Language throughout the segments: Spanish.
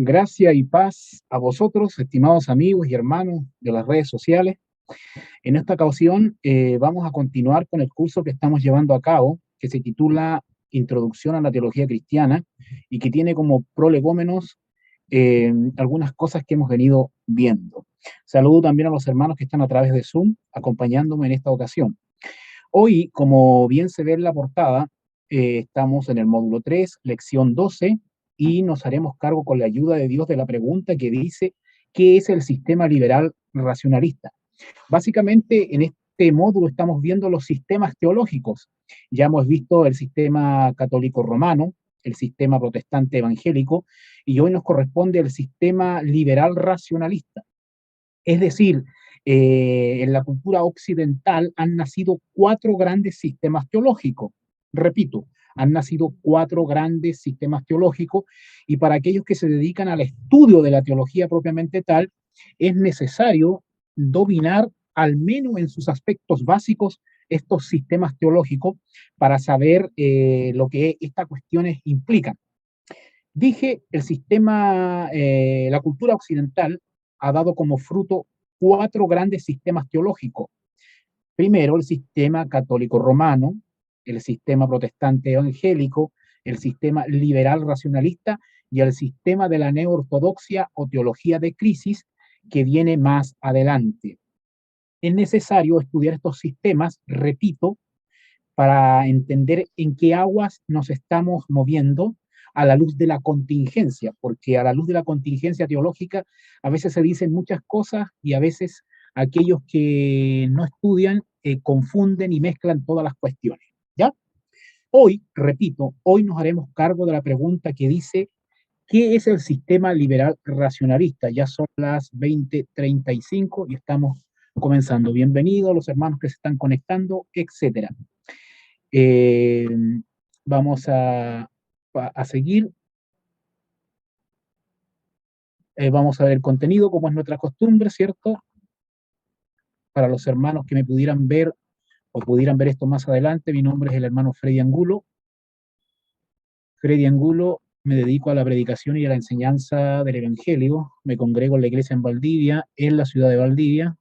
Gracia y paz a vosotros, estimados amigos y hermanos de las redes sociales. En esta ocasión vamos a continuar con el curso que estamos llevando a cabo, que se titula Introducción a la Teología Cristiana y que tiene como prolegómenos algunas cosas que hemos venido viendo. Saludo también a los hermanos que están a través de Zoom acompañándome en esta ocasión. Hoy, como bien se ve en la portada, estamos en el módulo 3, lección 12, y nos haremos cargo con la ayuda de Dios de la pregunta que dice, ¿qué es el sistema liberal racionalista? Básicamente, en este módulo estamos viendo los sistemas teológicos. Ya hemos visto el sistema católico romano, el sistema protestante evangélico, y hoy nos corresponde el sistema liberal racionalista. Es decir, en la cultura occidental han nacido cuatro grandes sistemas teológicos. Repito, han nacido cuatro grandes sistemas teológicos y para aquellos que se dedican al estudio de la teología propiamente tal, es necesario dominar al menos en sus aspectos básicos estos sistemas teológicos para saber lo que estas cuestiones implican. Dije, la cultura occidental ha dado como fruto cuatro grandes sistemas teológicos. Primero, el sistema católico romano, el sistema protestante evangélico, el sistema liberal racionalista y el sistema de la neoortodoxia o teología de crisis que viene más adelante. Es necesario estudiar estos sistemas, repito, para entender en qué aguas nos estamos moviendo a la luz de la contingencia, porque a la luz de la contingencia teológica a veces se dicen muchas cosas y a veces aquellos que no estudian confunden y mezclan todas las cuestiones, ¿ya? Hoy, repito, hoy nos haremos cargo de la pregunta que dice, ¿qué es el sistema liberal racionalista? Ya son las 20:35 y estamos comenzando. Bienvenidos los hermanos que se están conectando, etcétera. Eh, Vamos a seguir. Vamos a ver el contenido, como es nuestra costumbre, ¿cierto? Para los hermanos que me pudieran ver o pudieran ver esto más adelante, mi nombre es el hermano Freddy Angulo. Freddy Angulo, me dedico a la predicación y a la enseñanza del Evangelio. Me congrego en la iglesia en Valdivia, en la ciudad de Valdivia.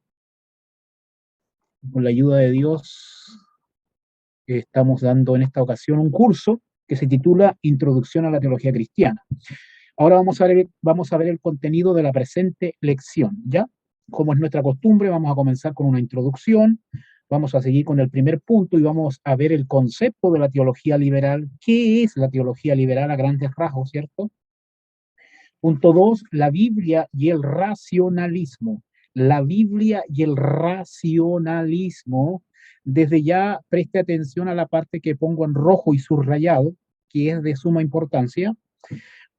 Con la ayuda de Dios, estamos dando en esta ocasión un curso que se titula Introducción a la Teología Cristiana. Ahora vamos a ver el contenido de la presente lección, ¿ya? Como es nuestra costumbre, vamos a comenzar con una introducción, vamos a seguir con el primer punto y vamos a ver el concepto de la teología liberal. ¿Qué es la teología liberal a grandes rasgos, cierto? Punto 2, la Biblia y el racionalismo. La Biblia y el racionalismo. Desde ya preste atención a la parte que pongo en rojo y subrayado, que es de suma importancia.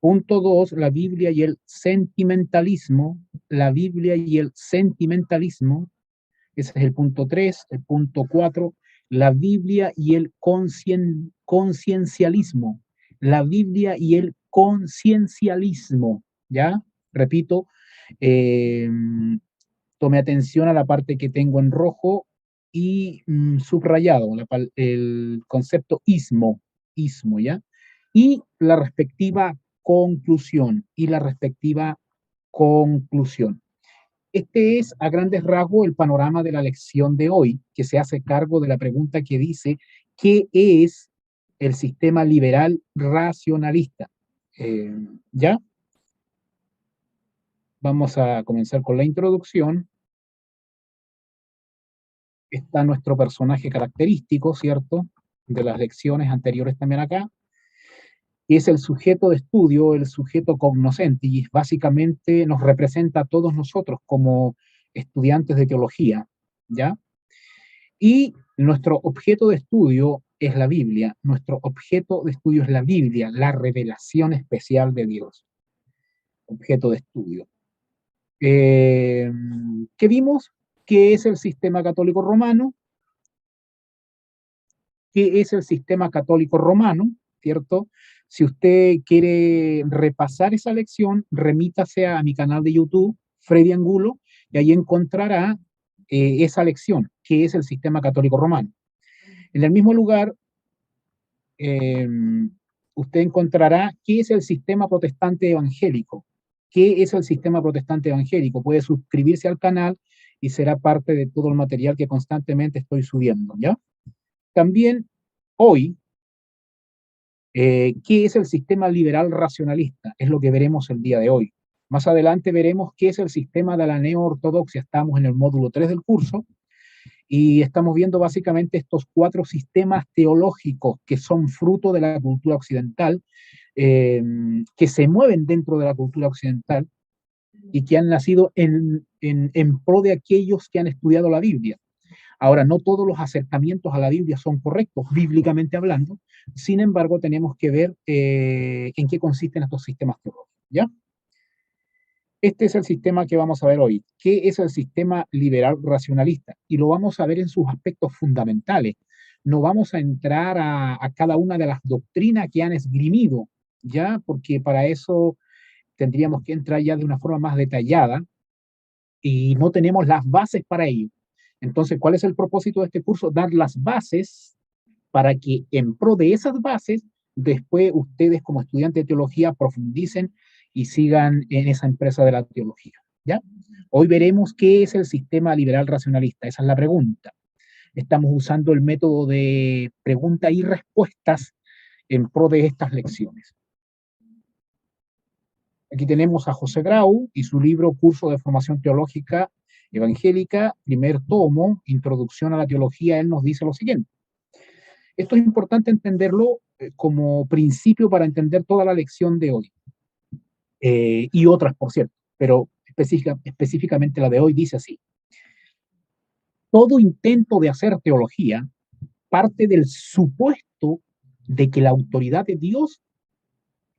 Punto 2, la Biblia y el sentimentalismo. La Biblia y el sentimentalismo. Ese es el punto 3. El punto 4, la Biblia y el conciencialismo. La Biblia y el conciencialismo. ¿Ya? Repito, eh, tome atención a la parte que tengo en rojo y subrayado, el concepto ismo, ¿ya? Y la respectiva conclusión, Este es a grandes rasgos el panorama de la lección de hoy, que se hace cargo de la pregunta que dice, ¿qué es el sistema liberal racionalista? ¿Ya? Vamos a comenzar con la introducción. Está nuestro personaje característico, ¿cierto? De las lecciones anteriores también acá, y es el sujeto de estudio, el sujeto cognoscente, y básicamente nos representa a todos nosotros como estudiantes de teología, ¿ya? Y nuestro objeto de estudio es la Biblia, nuestro objeto de estudio es la Biblia, la revelación especial de Dios, objeto de estudio. ¿Qué vimos? ¿Qué es el sistema católico romano? ¿Qué es el sistema católico romano? ¿Cierto? Si usted quiere repasar esa lección, remítase a mi canal de YouTube, Freddy Angulo, y ahí encontrará esa lección, que es el sistema católico romano. En el mismo lugar, usted encontrará qué es el sistema protestante evangélico. qué es el sistema protestante evangélico. Puede suscribirse al canal y será parte de todo el material que constantemente estoy subiendo, ¿ya? También hoy, ¿qué es el sistema liberal racionalista? Es lo que veremos el día de hoy. Más adelante veremos qué es el sistema de la neo-ortodoxia. Estamos en el módulo 3 del curso y estamos viendo básicamente estos 4 sistemas teológicos que son fruto de la cultura occidental, que se mueven dentro de la cultura occidental y que han nacido en pro de aquellos que han estudiado la Biblia. Ahora, no todos los acercamientos a la Biblia son correctos, bíblicamente hablando. Sin embargo, tenemos que ver en qué consisten estos sistemas teológicos, ¿ya? Este es el sistema que vamos a ver hoy. ¿Qué es el sistema liberal racionalista? Y lo vamos a ver en sus aspectos fundamentales. No vamos a entrar a cada una de las doctrinas que han esgrimido, ¿ya? Porque para eso tendríamos que entrar ya de una forma más detallada y no tenemos las bases para ello. Entonces, ¿cuál es el propósito de este curso? Dar las bases para que en pro de esas bases, después ustedes como estudiantes de teología profundicen y sigan en esa empresa de la teología. ¿Ya? Hoy veremos qué es el sistema liberal racionalista. Esa es la pregunta. Estamos usando el método de preguntas y respuestas en pro de estas lecciones. Aquí tenemos a José Grau y su libro Curso de Formación Teológica Evangélica, primer tomo, Introducción a la Teología. Él nos dice lo siguiente. Esto es importante entenderlo como principio para entender toda la lección de hoy. Y otras, por cierto, pero específicamente la de hoy dice así. Todo intento de hacer teología parte del supuesto de que la autoridad de Dios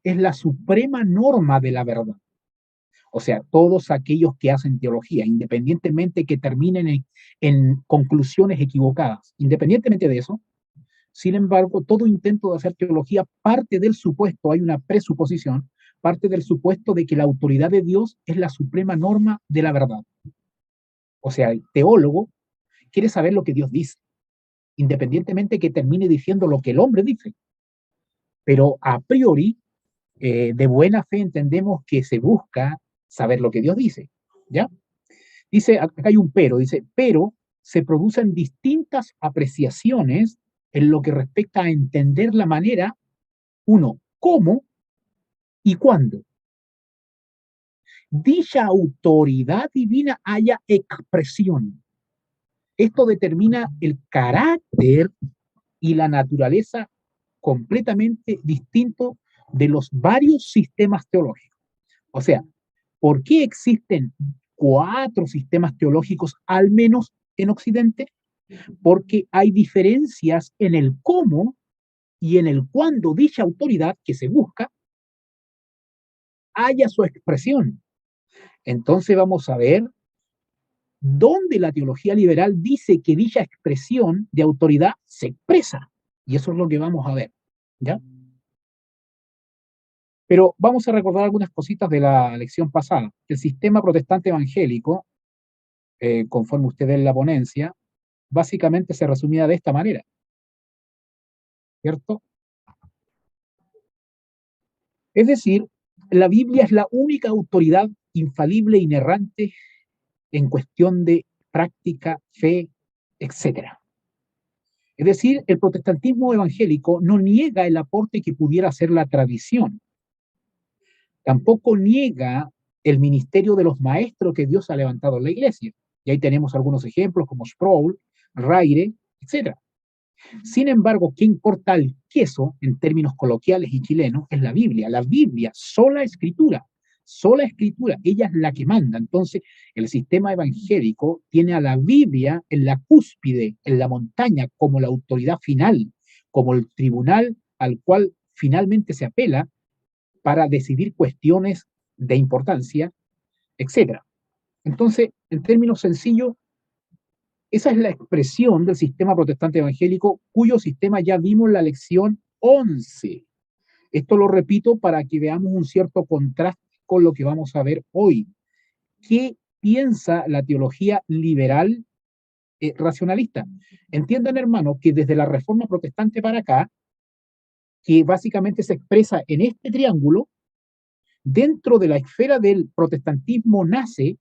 es la suprema norma de la verdad. O sea, todos aquellos que hacen teología, independientemente que terminen en conclusiones equivocadas, independientemente de eso, sin embargo, todo intento de hacer teología parte del supuesto, hay una presuposición, parte del supuesto de que la autoridad de Dios es la suprema norma de la verdad. O sea, el teólogo quiere saber lo que Dios dice, independientemente que termine diciendo lo que el hombre dice. Pero a priori, de buena fe entendemos que se busca saber lo que Dios dice, ¿ya? Dice, acá hay un pero, dice, pero se producen distintas apreciaciones en lo que respecta a entender la manera, uno, cómo y cuándo dicha autoridad divina haya expresión. Esto determina el carácter y la naturaleza completamente distinto de los varios sistemas teológicos. O sea, ¿por qué existen 4 sistemas teológicos, al menos en Occidente? Porque hay diferencias en el cómo y en el cuándo dicha autoridad que se busca haya su expresión. Entonces vamos a ver dónde la teología liberal dice que dicha expresión de autoridad se expresa. Y eso es lo que vamos a ver, ¿ya? Pero vamos a recordar algunas cositas de la lección pasada. El sistema protestante evangélico, conforme usted ve en la ponencia, básicamente se resumía de esta manera, ¿cierto? Es decir, la Biblia es la única autoridad infalible e inerrante en cuestión de práctica, fe, etcétera. Es decir, el protestantismo evangélico no niega el aporte que pudiera hacer la tradición, tampoco niega el ministerio de los maestros que Dios ha levantado en la iglesia. Y ahí tenemos algunos ejemplos como Sproul, Raire, etcétera. Sin embargo, ¿qué importa el queso en términos coloquiales y chilenos? Es la Biblia. La Biblia, sola escritura, ella es la que manda. Entonces, el sistema evangélico tiene a la Biblia en la cúspide, en la montaña, como la autoridad final, como el tribunal al cual finalmente se apela para decidir cuestiones de importancia, etcétera. Entonces, en términos sencillos, esa es la expresión del sistema protestante evangélico, cuyo sistema ya vimos en la lección 11. Esto lo repito para que veamos un cierto contraste con lo que vamos a ver hoy. ¿Qué piensa la teología liberal racionalista? Entiendan, hermanos, que desde la Reforma Protestante para acá, que básicamente se expresa en este triángulo, Dentro de la esfera del protestantismo nace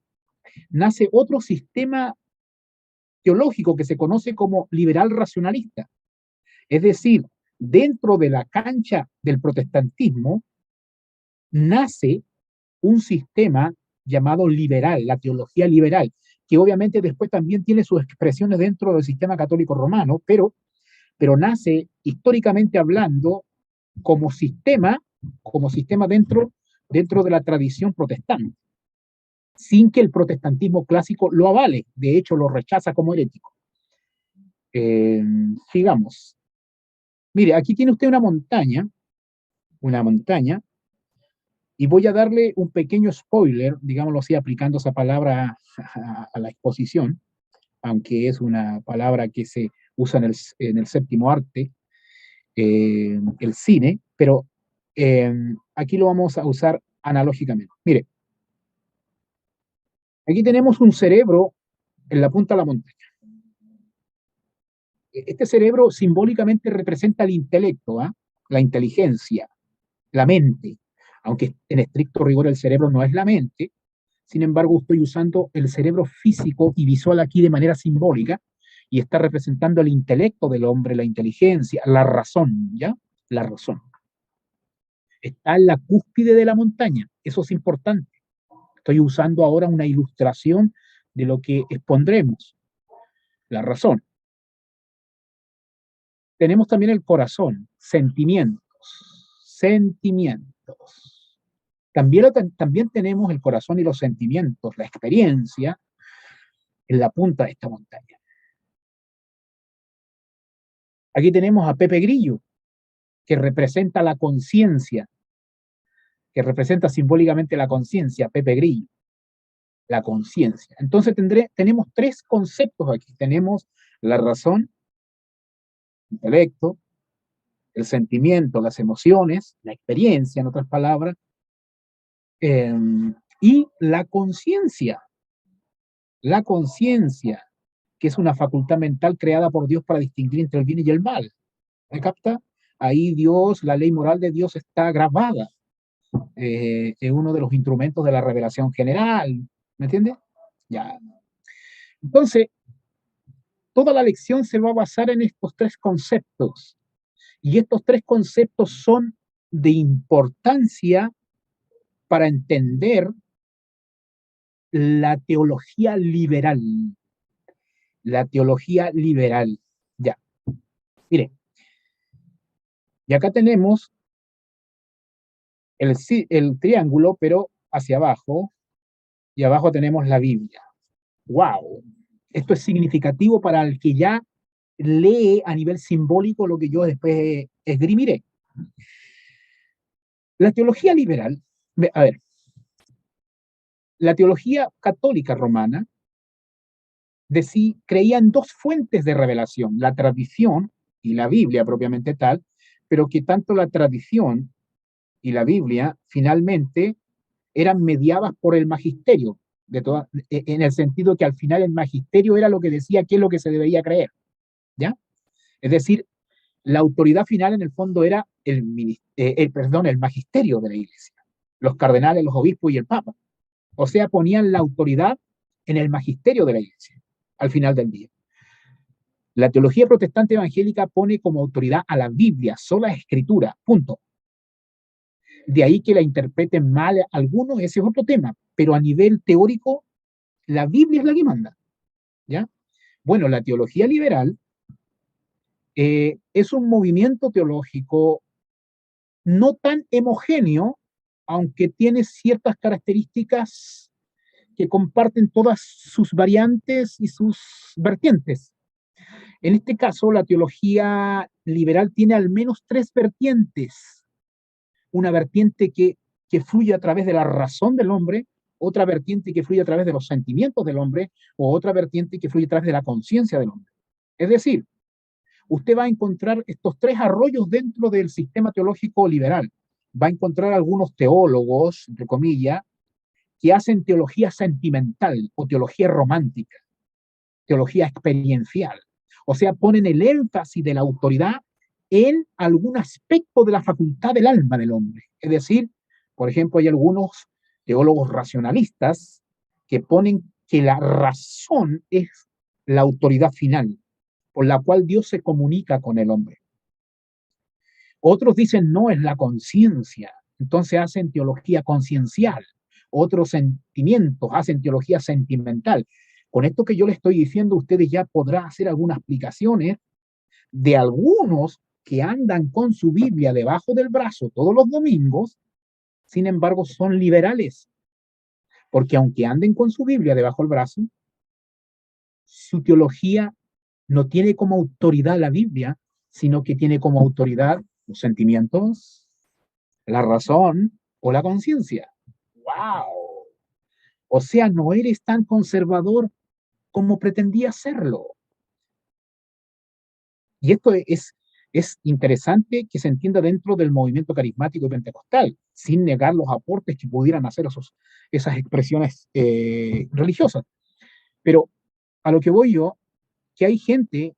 otro sistema teológico que se conoce como liberal racionalista. Es decir, dentro de la cancha del protestantismo nace un sistema llamado liberal, la teología liberal, que obviamente después también tiene sus expresiones dentro del sistema católico romano, pero nace históricamente hablando como sistema, dentro de la tradición protestante, sin que el protestantismo clásico lo avale, de hecho lo rechaza como herético. Sigamos. Mire, aquí tiene usted una montaña, y voy a darle un pequeño spoiler, digámoslo así, aplicando esa palabra a la exposición, aunque es una palabra que se usa en el séptimo arte, el cine, pero aquí lo vamos a usar analógicamente. Mire, aquí tenemos un cerebro en la punta de la montaña. Este cerebro simbólicamente representa el intelecto, ¿eh? La inteligencia, la mente, aunque en estricto rigor el cerebro no es la mente. Sin embargo, estoy usando el cerebro físico y visual aquí de manera simbólica y está representando el intelecto del hombre, la inteligencia, la razón, ¿ya? La razón. Está en la cúspide de la montaña, eso es importante. Estoy usando ahora una ilustración de lo que expondremos, la razón. Tenemos también el corazón, sentimientos. También tenemos el corazón y los sentimientos, la experiencia, en la punta de esta montaña. Aquí tenemos a Pepe Grillo, que representa la conciencia, que representa simbólicamente la conciencia, Pepe Grillo, la conciencia. Entonces tenemos tres conceptos aquí. Tenemos la razón, el intelecto, el sentimiento, las emociones, la experiencia, en otras palabras, eh, y la conciencia, que es una facultad mental creada por Dios para distinguir entre el bien y el mal. ¿Me capta? Ahí Dios, la ley moral de Dios está grabada. Es uno de los instrumentos de la revelación general. ¿Me entiende? Ya. Entonces, toda la lección se va a basar en estos tres conceptos. Y estos tres conceptos son de importancia para entender la teología liberal. La teología liberal. Ya. Mire, y acá tenemos el triángulo, pero hacia abajo, y abajo tenemos la Biblia. ¡Wow! Esto es significativo para el que ya lee a nivel simbólico lo que yo después esgrimiré. La teología liberal, a ver, la teología católica romana creía en dos fuentes de revelación, la tradición y la Biblia propiamente tal, pero que tanto la tradición y la Biblia finalmente eran mediadas por el magisterio, en el sentido que al final el magisterio era lo que decía qué es lo que se debería creer, ¿ya? Es decir, la autoridad final en el fondo era el magisterio de la iglesia, los cardenales, los obispos y el papa. O sea, ponían la autoridad en el magisterio de la iglesia, al final del día. La teología protestante evangélica pone como autoridad a la Biblia, sola escritura, punto. De ahí que la interpreten mal algunos, ese es otro tema, pero a nivel teórico, la Biblia es la que manda, ¿ya? Bueno, la teología liberal es un movimiento teológico no tan homogéneo, aunque tiene ciertas características que comparten todas sus variantes y sus vertientes. En este caso, la teología liberal tiene al menos tres vertientes. Una vertiente que fluye a través de la razón del hombre, otra vertiente que fluye a través de los sentimientos del hombre, o otra vertiente que fluye a través de la conciencia del hombre. Es decir, usted va a encontrar estos tres arroyos dentro del sistema teológico liberal. Va a encontrar algunos teólogos, entre comillas, que hacen teología sentimental o teología romántica, teología experiencial. O sea, ponen el énfasis de la autoridad en algún aspecto de la facultad del alma del hombre. Es decir, Por ejemplo, hay algunos teólogos racionalistas que ponen que la razón es la autoridad final, por la cual Dios se comunica con el hombre. Otros dicen no, es la conciencia. Entonces hacen teología conciencial. Otros sentimientos, hacen teología sentimental. Con esto que yo les estoy diciendo, ustedes ya podrán hacer algunas explicaciones de algunos que andan con su Biblia debajo del brazo todos los domingos, sin embargo son liberales, porque aunque anden con su Biblia debajo del brazo, su teología no tiene como autoridad la Biblia, sino que tiene como autoridad los sentimientos, la razón o la conciencia. ¡Wow! O sea, no eres tan conservador como pretendía serlo. Y esto es interesante que se entienda dentro del movimiento carismático y pentecostal, sin negar los aportes que pudieran hacer esas expresiones religiosas. Pero a lo que voy yo, que hay gente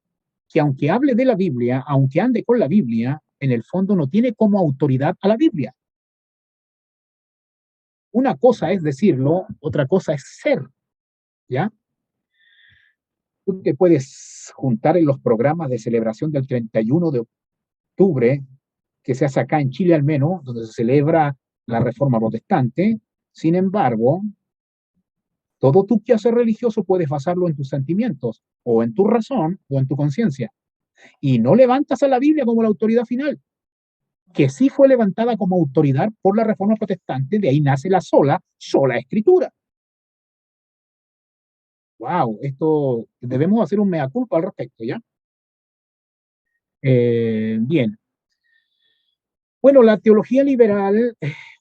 que aunque hable de la Biblia, aunque ande con la Biblia, en el fondo no tiene como autoridad a la Biblia. Una cosa es decirlo, otra cosa es ser, ¿ya? Tú te puedes juntar en los programas de celebración del 31 de octubre, que se hace acá en Chile al menos, donde se celebra la Reforma Protestante. Sin embargo, todo tu quehacer religioso puedes basarlo en tus sentimientos, o en tu razón, o en tu conciencia. Y no levantas a la Biblia como la autoridad final, que sí fue levantada como autoridad por la Reforma Protestante, de ahí nace la sola escritura. Wow, esto debemos hacer un mea culpa al respecto, ¿ya? Bien. Bueno, la teología liberal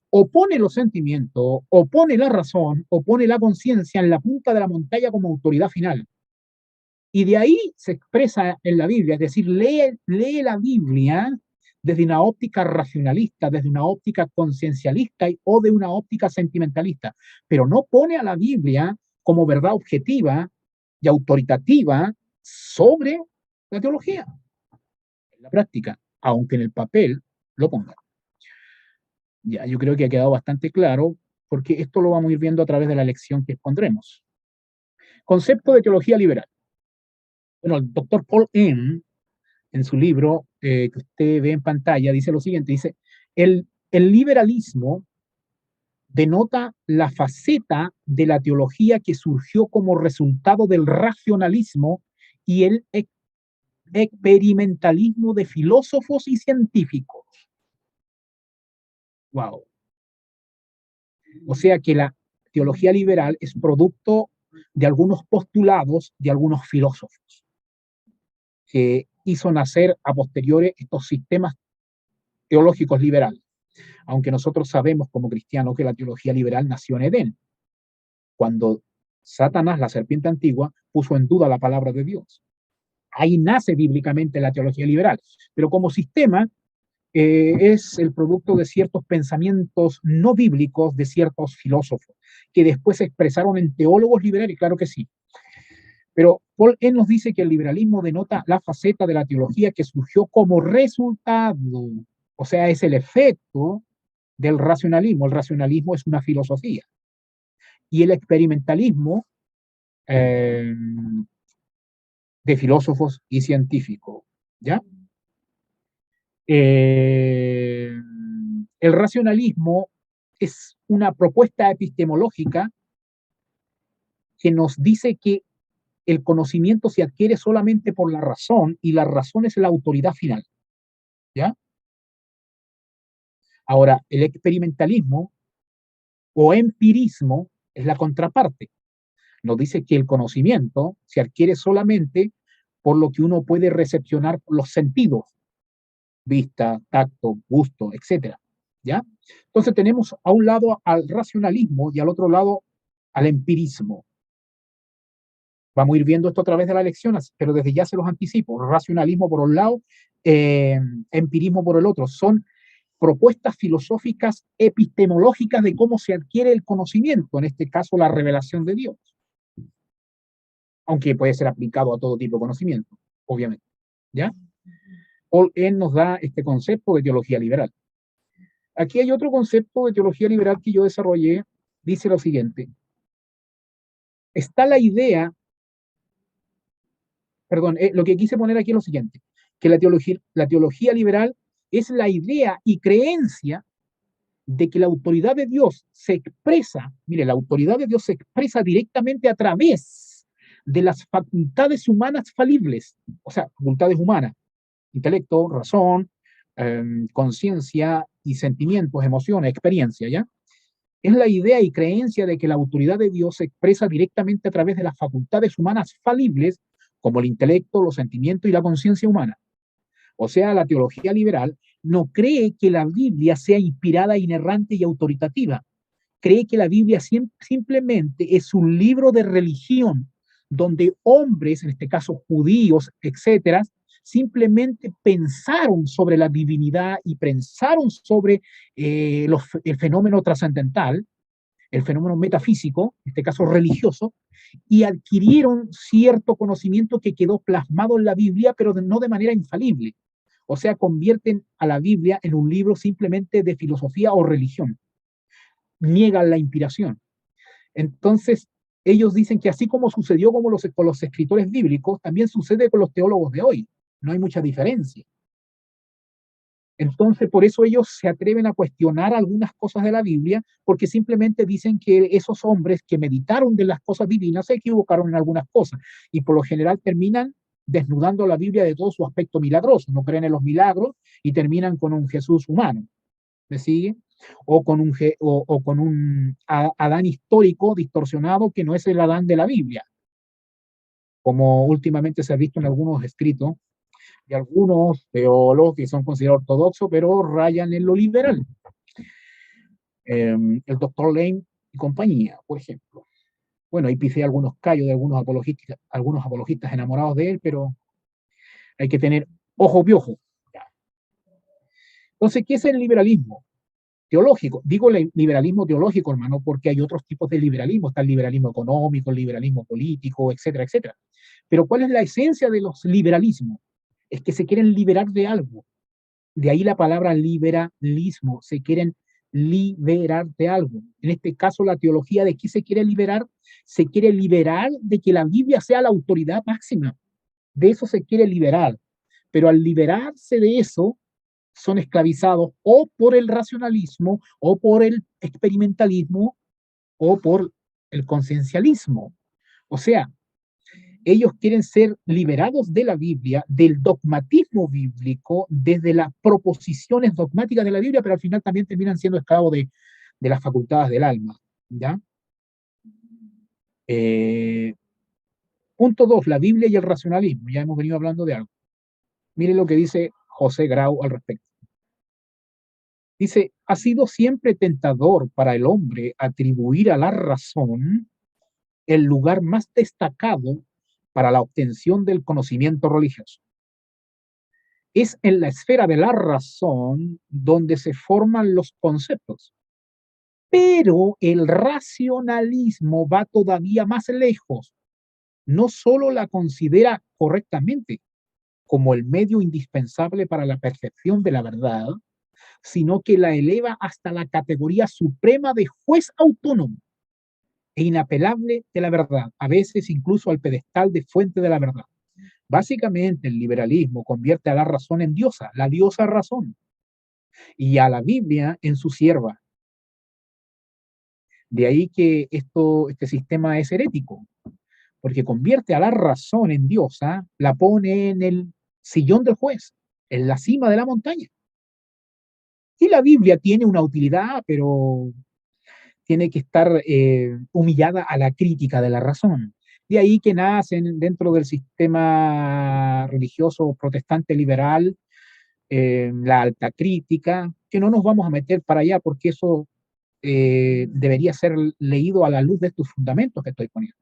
opone los sentimientos, opone la razón, opone la conciencia en la punta de la montaña como autoridad final. Y de ahí se expresa en la Biblia, es decir, lee la Biblia desde una óptica racionalista, desde una óptica conciencialista o de una óptica sentimentalista, pero no pone a la Biblia como verdad objetiva y autoritativa sobre la teología, en la práctica, aunque en el papel lo ponga. Ya, yo creo que ha quedado bastante claro, porque esto lo vamos a ir viendo a través de la lección que expondremos. Concepto de teología liberal. Bueno, el doctor Paul Enns, en su libro que usted ve en pantalla, dice lo siguiente, dice, el liberalismo denota la faceta de la teología que surgió como resultado del racionalismo y el experimentalismo de filósofos y científicos. Wow. O sea que la teología liberal es producto de algunos postulados de algunos filósofos que hizo nacer a posteriori estos sistemas teológicos liberales. Aunque nosotros sabemos como cristianos que la teología liberal nació en Edén, cuando Satanás, la serpiente antigua, puso en duda la palabra de Dios. Ahí nace bíblicamente la teología liberal, pero como sistema es el producto de ciertos pensamientos no bíblicos de ciertos filósofos, que después se expresaron en teólogos liberales, claro que sí. Pero Paul Enns nos dice que el liberalismo denota la faceta de la teología que surgió como resultado, o sea, es el efecto del racionalismo. El racionalismo es una filosofía. Y el experimentalismo eh, de filósofos y científicos, ¿ya? Eh, el racionalismo es una propuesta epistemológica que nos dice que el conocimiento se adquiere solamente por la razón y la razón es la autoridad final, ¿ya? Ahora, el experimentalismo o empirismo es la contraparte. Nos dice que el conocimiento se adquiere solamente por lo que uno puede recepcionar por los sentidos, vista, tacto, gusto, etcétera, ¿ya? Entonces tenemos a un lado al racionalismo y al otro lado al empirismo. Vamos a ir viendo esto a través de las lecciones, pero desde ya se los anticipo. Racionalismo por un lado, empirismo por el otro. Son propuestas filosóficas epistemológicas de cómo se adquiere el conocimiento, en este caso la revelación de Dios, aunque puede ser aplicado a todo tipo de conocimiento, obviamente, ¿ya? Paul Enns nos da este concepto de teología liberal. Aquí hay otro concepto de teología liberal que yo desarrollé, dice lo siguiente. Está la idea, perdón, lo que quise poner aquí es lo siguiente, que la teología liberal es la idea y creencia de que la autoridad de Dios se expresa, mire, la autoridad de Dios se expresa directamente a través de las facultades humanas falibles, o sea, facultades humanas, intelecto, razón, conciencia y sentimientos, emociones, experiencia, ¿ya? Es la idea y creencia de que la autoridad de Dios se expresa directamente a través de las facultades humanas falibles, como el intelecto, los sentimientos y la conciencia humana. O sea, la teología liberal no cree que la Biblia sea inspirada, inerrante y autoritativa. Cree que la Biblia simplemente es un libro de religión donde hombres, en este caso judíos, etcétera, simplemente pensaron sobre la divinidad y pensaron sobre el fenómeno trascendental, el fenómeno metafísico, en este caso religioso, y adquirieron cierto conocimiento que quedó plasmado en la Biblia, pero no de manera infalible. O sea, convierten a la Biblia en un libro simplemente de filosofía o religión. Niegan la inspiración. Entonces, ellos dicen que así como sucedió con los escritores bíblicos, también sucede con los teólogos de hoy. No hay mucha diferencia. Entonces, por eso ellos se atreven a cuestionar algunas cosas de la Biblia, porque simplemente dicen que esos hombres que meditaron de las cosas divinas se equivocaron en algunas cosas, y por lo general terminan desnudando la Biblia de todo su aspecto milagroso, no creen en los milagros y terminan con un Jesús humano, ¿me sigue? O con un Adán histórico distorsionado que no es el Adán de la Biblia, como últimamente se ha visto en algunos escritos de algunos teólogos que son considerados ortodoxos, pero rayan en lo liberal. El doctor Lane y compañía, por ejemplo. Bueno, ahí pisé algunos callos de algunos apologistas enamorados de él, pero hay que tener ojo piojo. Entonces, ¿qué es el liberalismo teológico? Digo liberalismo teológico, hermano, porque hay otros tipos de liberalismo. Está el liberalismo económico, el liberalismo político, etcétera, etcétera. Pero ¿cuál es la esencia de los liberalismos? Es que se quieren liberar de algo. De ahí la palabra liberalismo, se quieren liberar de algo. En este caso, la teología, ¿de qué se quiere liberar? Se quiere liberar de que la Biblia sea la autoridad máxima. De eso se quiere liberar. Pero al liberarse de eso, son esclavizados o por el racionalismo, o por el experimentalismo, o por el conciencialismo. O sea, ellos quieren ser liberados de la Biblia, del dogmatismo bíblico, desde las proposiciones dogmáticas de la Biblia, pero al final también terminan siendo esclavos de las facultades del alma. ¿Ya? Eh, Punto 2, la Biblia y el racionalismo. Ya hemos venido hablando de algo. Miren lo que dice José Grau al respecto. Dice, ha sido siempre tentador para el hombre atribuir a la razón el lugar más destacado para la obtención del conocimiento religioso. Es en la esfera de la razón donde se forman los conceptos. Pero el racionalismo va todavía más lejos. No solo la considera correctamente como el medio indispensable para la percepción de la verdad, sino que la eleva hasta la categoría suprema de juez autónomo e inapelable de la verdad, a veces incluso al pedestal de fuente de la verdad. Básicamente, el liberalismo convierte a la razón en diosa, la diosa razón, y a la Biblia en su sierva. De ahí que este sistema es herético, porque convierte a la razón en diosa, la pone en el sillón del juez, en la cima de la montaña. Y la Biblia tiene una utilidad, pero tiene que estar humillada a la crítica de la razón. De ahí que nacen dentro del sistema religioso protestante liberal la alta crítica, que no nos vamos a meter para allá porque eso debería ser leído a la luz de estos fundamentos que estoy poniendo.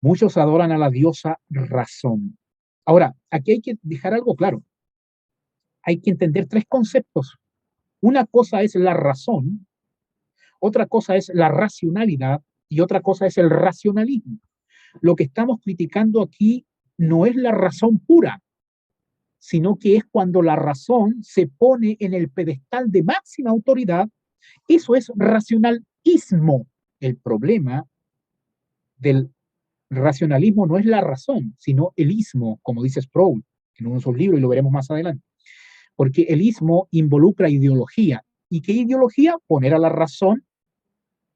Muchos adoran a la diosa razón. Ahora, aquí hay que dejar algo claro. Hay que entender tres conceptos. Una cosa es la razón, otra cosa es la racionalidad y otra cosa es el racionalismo. Lo que estamos criticando aquí no es la razón pura, sino que es cuando la razón se pone en el pedestal de máxima autoridad. Eso es racionalismo. El problema del racionalismo no es la razón, sino el ismo, como dice Sproul en uno de sus libros, y lo veremos más adelante. Porque el ismo involucra ideología. ¿Y qué ideología? Poner a la razón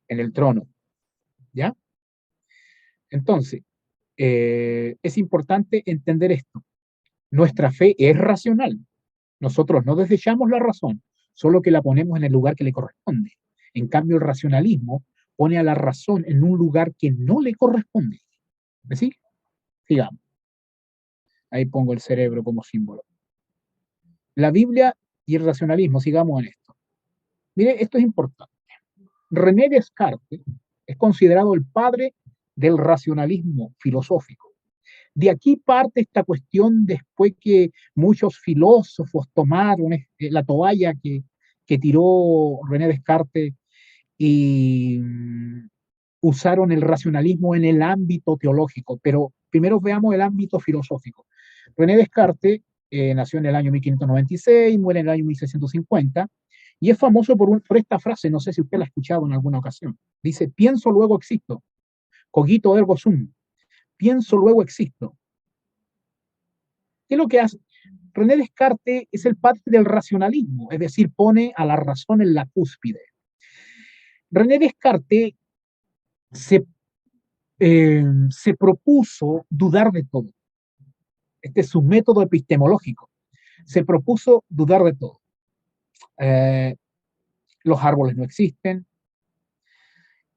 en el trono. ¿Ya? Entonces, es importante entender esto. Nuestra fe es racional. Nosotros no desechamos la razón, solo que la ponemos en el lugar que le corresponde. En cambio, el racionalismo pone a la razón en un lugar que no le corresponde. ¿Me sigue? Sigamos. Ahí pongo el cerebro como símbolo. La Biblia y el racionalismo, sigamos en esto. Mire, esto es importante. René Descartes es considerado el padre del racionalismo filosófico. De aquí parte esta cuestión después que muchos filósofos tomaron la toalla que tiró René Descartes y usaron el racionalismo en el ámbito teológico. Pero primero veamos el ámbito filosófico. René Descartes nació en el año 1596, muere en el año 1650 y es famoso por esta frase, no sé si usted la ha escuchado en alguna ocasión. Dice, pienso, luego existo. Cogito ergo sum. Pienso, luego existo. ¿Qué es lo que hace? René Descartes es el padre del racionalismo, es decir, pone a la razón en la cúspide. René Descartes se, se propuso dudar de todo. Este es su método epistemológico. Se propuso dudar de todo. Los árboles no existen,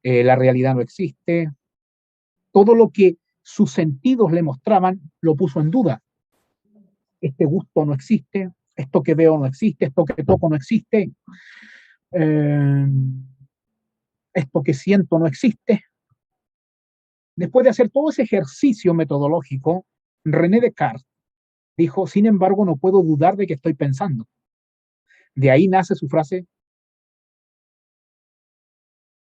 la realidad no existe, todo lo que sus sentidos le mostraban lo puso en duda. Este gusto no existe, esto que veo no existe, esto que toco no existe, esto que siento no existe. Después de hacer todo ese ejercicio metodológico, René Descartes dijo, sin embargo, no puedo dudar de que estoy pensando. De ahí nace su frase,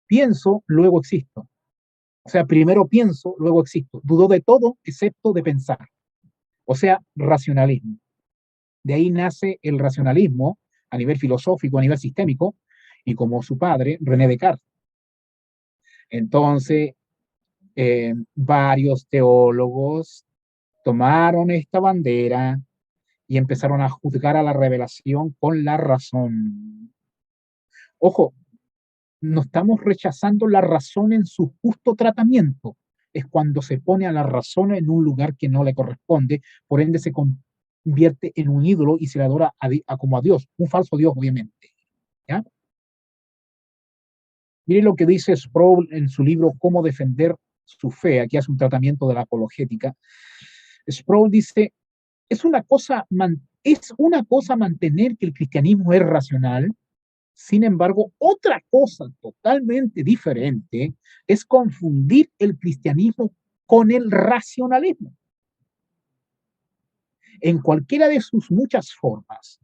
pienso, luego existo. O sea, primero pienso, luego existo. Dudó de todo excepto de pensar. O sea, racionalismo. De ahí nace el racionalismo a nivel filosófico, a nivel sistémico, y como su padre, René Descartes. Entonces, varios teólogos tomaron esta bandera y empezaron a juzgar a la revelación con la razón. Ojo, no estamos rechazando la razón en su justo tratamiento. Es cuando se pone a la razón en un lugar que no le corresponde, por ende se convierte en un ídolo y se le adora como a Dios, un falso Dios, obviamente. ¿Ya? Mire lo que dice Sproul en su libro Cómo defender su fe. Aquí hace un tratamiento de la apologética. Sproul dice, es una cosa mantener que el cristianismo es racional. Sin embargo, otra cosa totalmente diferente es confundir el cristianismo con el racionalismo. En cualquiera de sus muchas formas,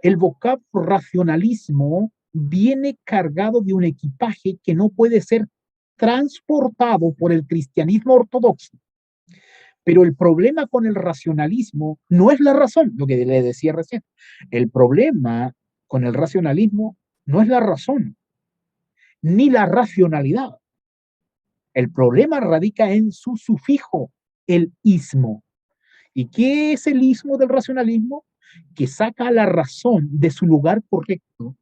el vocablo racionalismo viene cargado de un equipaje que no puede ser transportado por el cristianismo ortodoxo. Pero el problema con el racionalismo no es la razón, lo que le decía recién. El problema con el racionalismo no es la razón, ni la racionalidad. El problema radica en su sufijo, el ismo. ¿Y qué es el ismo del racionalismo? Que saca la razón de su lugar correcto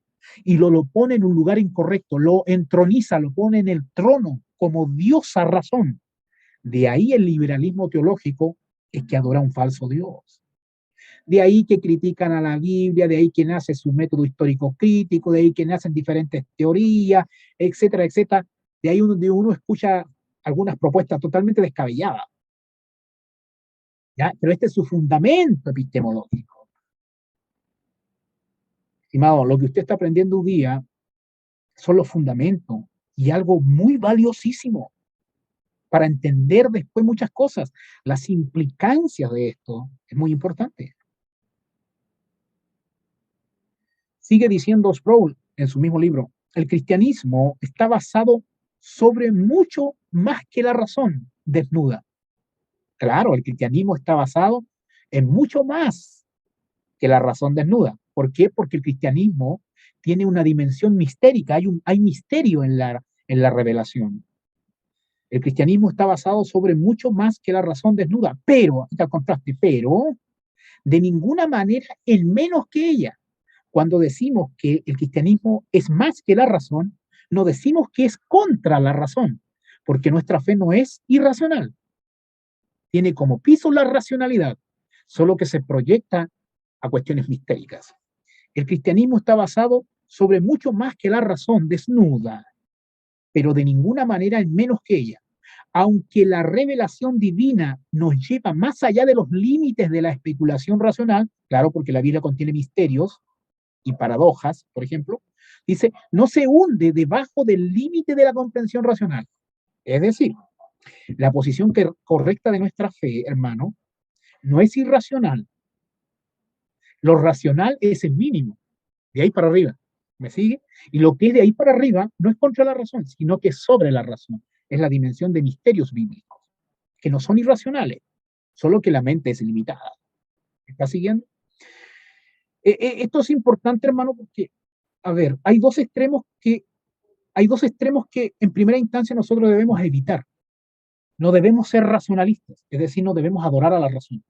y lo pone en un lugar incorrecto, lo entroniza, lo pone en el trono como diosa razón. De ahí el liberalismo teológico es que adora un falso Dios. De ahí que critican a la Biblia, de ahí que nace su método histórico crítico, de ahí que nacen diferentes teorías, etcétera, etcétera. De ahí donde uno escucha algunas propuestas totalmente descabelladas. ¿Ya? Pero este es su fundamento epistemológico. Estimado, lo que usted está aprendiendo hoy día son los fundamentos y algo muy valiosísimo para entender después muchas cosas. Las implicancias de esto es muy importante. Sigue diciendo Sproul en su mismo libro, el cristianismo está basado sobre mucho más que la razón desnuda. Claro, el cristianismo está basado en mucho más que la razón desnuda. ¿Por qué? Porque el cristianismo tiene una dimensión mistérica, hay misterio en la revelación. El cristianismo está basado sobre mucho más que la razón desnuda, pero, al contraste, pero de ninguna manera en menos que ella. Cuando decimos que el cristianismo es más que la razón, no decimos que es contra la razón, porque nuestra fe no es irracional. Tiene como piso la racionalidad, solo que se proyecta a cuestiones mistéricas. El cristianismo está basado sobre mucho más que la razón desnuda, pero de ninguna manera en menos que ella. Aunque la revelación divina nos lleva más allá de los límites de la especulación racional, claro, porque la Biblia contiene misterios y paradojas, por ejemplo, dice, no se hunde debajo del límite de la comprensión racional. Es decir, la posición correcta de nuestra fe, hermano, no es irracional. Lo racional es el mínimo, de ahí para arriba. ¿Me sigue? Y lo que es de ahí para arriba no es contra la razón, sino que es sobre la razón. Es la dimensión de misterios bíblicos, que no son irracionales, solo que la mente es limitada. ¿Me está siguiendo? Esto es importante, hermano, porque, a ver, hay dos extremos que en primera instancia nosotros debemos evitar. No debemos ser racionalistas, es decir, no debemos adorar a la razón.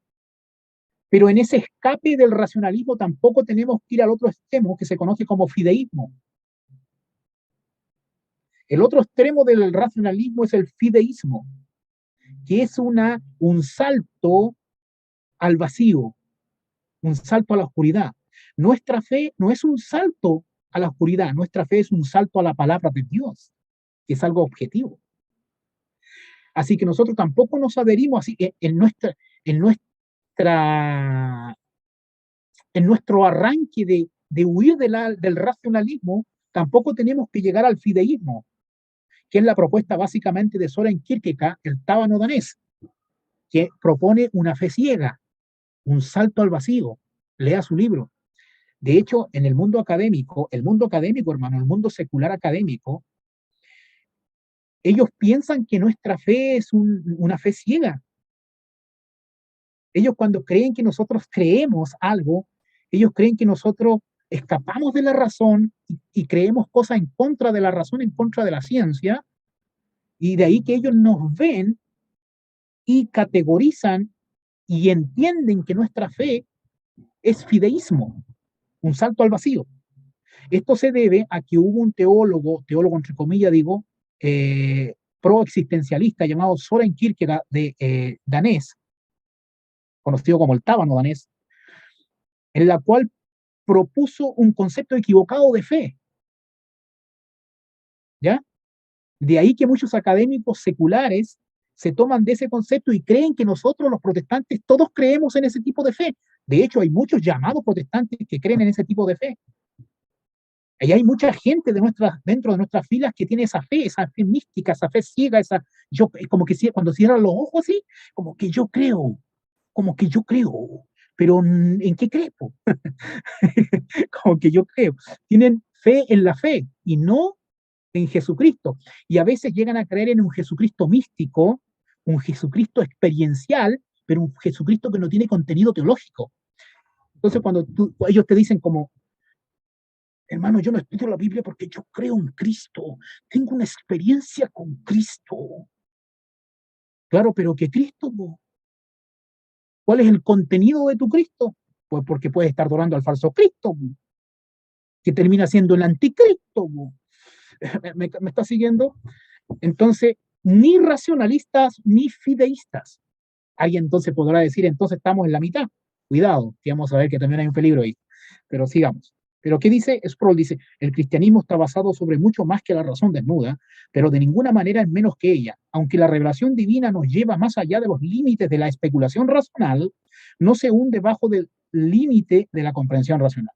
Pero en ese escape del racionalismo tampoco tenemos que ir al otro extremo que se conoce como fideísmo. El otro extremo del racionalismo es el fideísmo, que es un salto al vacío, un salto a la oscuridad. Nuestra fe no es un salto a la oscuridad, nuestra fe es un salto a la palabra de Dios, que es algo objetivo. Así que nosotros tampoco nos adherimos así en nuestra, en nuestro arranque de huir del racionalismo, tampoco tenemos que llegar al fideísmo, que es la propuesta básicamente de Soren Kierkegaard, el tábano danés, que propone una fe ciega, un salto al vacío. Lea su libro. De hecho, en el mundo académico, hermano, el mundo secular académico, ellos piensan que nuestra fe es una fe ciega. Ellos cuando creen que nosotros creemos algo, ellos creen que nosotros escapamos de la razón y creemos cosas en contra de la razón, en contra de la ciencia, y de ahí que ellos nos ven y categorizan y entienden que nuestra fe es fideísmo, un salto al vacío. Esto se debe a que hubo un teólogo entre comillas digo, pro-existencialista llamado Soren Kierkegaard, danés, conocido como el tábano danés, en la cual propuso un concepto equivocado de fe. ¿Ya? De ahí que muchos académicos seculares se toman de ese concepto y creen que nosotros los protestantes todos creemos en ese tipo de fe. De hecho, hay muchos llamados protestantes que creen en ese tipo de fe. Y hay mucha gente dentro de nuestras filas que tiene esa fe mística, esa fe ciega, como que cuando cierran los ojos así, como que yo creo, pero ¿en qué creo? Como que yo creo. Tienen fe en la fe y no en Jesucristo. Y a veces llegan a creer en un Jesucristo místico, un Jesucristo experiencial, pero un Jesucristo que no tiene contenido teológico. Entonces, cuando ellos te dicen como, hermano, yo no estudio la Biblia porque yo creo en Cristo, tengo una experiencia con Cristo. Claro, pero ¿qué Cristo? ¿Cuál es el contenido de tu Cristo? Pues porque puedes estar adorando al falso Cristo, que termina siendo el anticristo. ¿Me está siguiendo? Entonces, ni racionalistas ni fideístas. Alguien entonces podrá decir, entonces estamos en la mitad. Cuidado, que vamos a ver que también hay un peligro ahí. Pero sigamos. Pero ¿qué dice? Sproul dice, el cristianismo está basado sobre mucho más que la razón desnuda, pero de ninguna manera es menos que ella. Aunque la revelación divina nos lleva más allá de los límites de la especulación racional, no se hunde bajo del límite de la comprensión racional.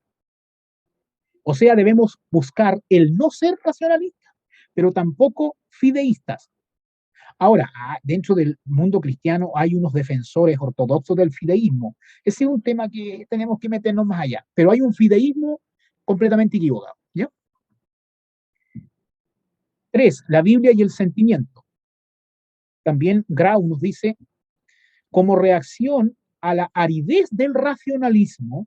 O sea, debemos buscar el no ser racionalistas, pero tampoco fideístas. Ahora, dentro del mundo cristiano hay unos defensores ortodoxos del fideísmo. Ese es un tema que tenemos que meternos más allá, pero hay un fideísmo completamente equivocado. ¿Ya? 3. La Biblia y el sentimiento. También Grau nos dice, como reacción a la aridez del racionalismo,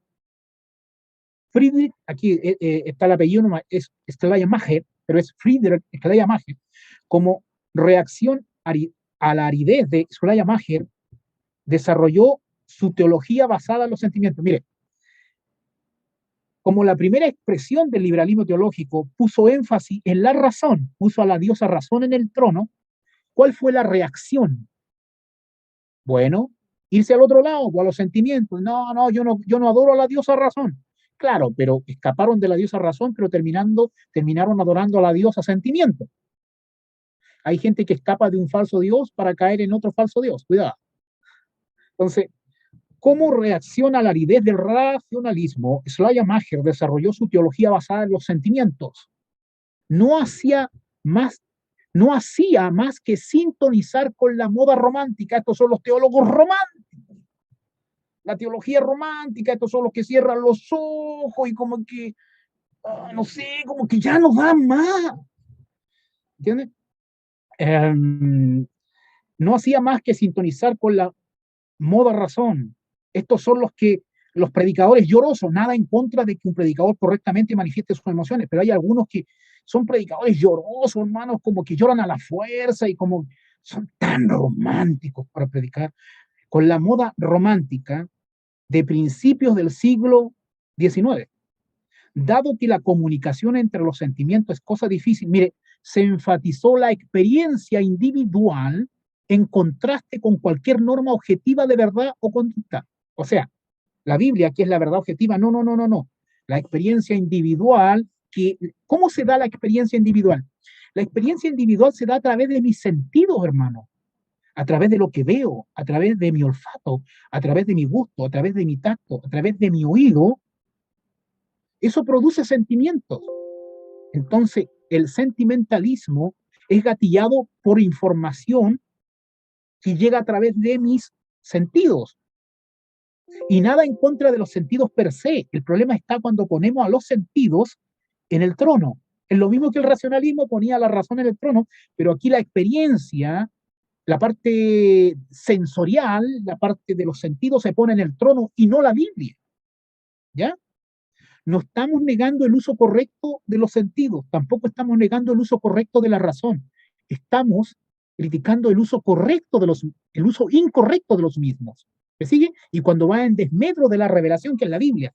Friedrich, aquí está el apellido, es Schleiermacher, pero es Friedrich Schleiermacher, como reacción a la aridez de Schleiermacher, desarrolló su teología basada en los sentimientos. Mire, como la primera expresión del liberalismo teológico puso énfasis en la razón, puso a la diosa razón en el trono, ¿cuál fue la reacción? Bueno, irse al otro lado, o a los sentimientos. No, no, yo no adoro a la diosa razón. Claro, pero escaparon de la diosa razón, pero terminaron adorando a la diosa sentimiento. Hay gente que escapa de un falso Dios para caer en otro falso Dios. Cuidado. Entonces, ¿cómo reacciona a la aridez del racionalismo? Schleiermacher desarrolló su teología basada en los sentimientos. No hacía más, no hacía más que sintonizar con la moda romántica. Estos son los teólogos románticos. La teología romántica, estos son los que cierran los ojos y como que, no sé, como que ya no dan más. ¿Entiendes? No hacía más que sintonizar con la moda razón. Estos son los predicadores llorosos, nada en contra de que un predicador correctamente manifieste sus emociones, pero hay algunos que son predicadores llorosos, hermanos, como que lloran a la fuerza y como son tan románticos para predicar. Con la moda romántica de principios del siglo XIX, dado que la comunicación entre los sentimientos es cosa difícil, mire, se enfatizó la experiencia individual en contraste con cualquier norma objetiva de verdad o conducta. O sea, la Biblia, que es la verdad objetiva, no, no, no, no, no. La experiencia individual, ¿cómo se da la experiencia individual? La experiencia individual se da a través de mis sentidos, hermano, a través de lo que veo, a través de mi olfato, a través de mi gusto, a través de mi tacto, a través de mi oído. Eso produce sentimientos. Entonces, el sentimentalismo es gatillado por información que llega a través de mis sentidos. Y nada en contra de los sentidos per se. El problema está cuando ponemos a los sentidos en el trono. Es lo mismo que el racionalismo ponía la razón en el trono, pero aquí la experiencia, la parte sensorial, la parte de los sentidos se pone en el trono y no la Biblia. ¿Ya? No estamos negando el uso correcto de los sentidos, tampoco estamos negando el uso correcto de la razón. Estamos criticando el uso incorrecto de los mismos. ¿Me sigue? Y cuando va en desmedro de la revelación que es la Biblia.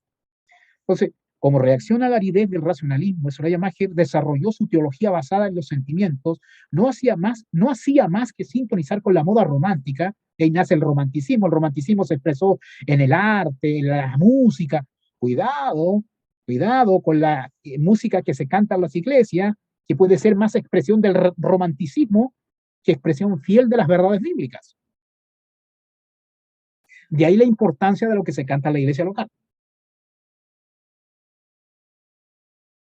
Entonces, como reacción a la aridez del racionalismo, Schleiermacher desarrolló su teología basada en los sentimientos, no hacía más que sintonizar con la moda romántica, de ahí nace el romanticismo se expresó en el arte, en la música. Cuidado, cuidado con la música que se canta en las iglesias, que puede ser más expresión del romanticismo que expresión fiel de las verdades bíblicas. De ahí la importancia de lo que se canta en la iglesia local.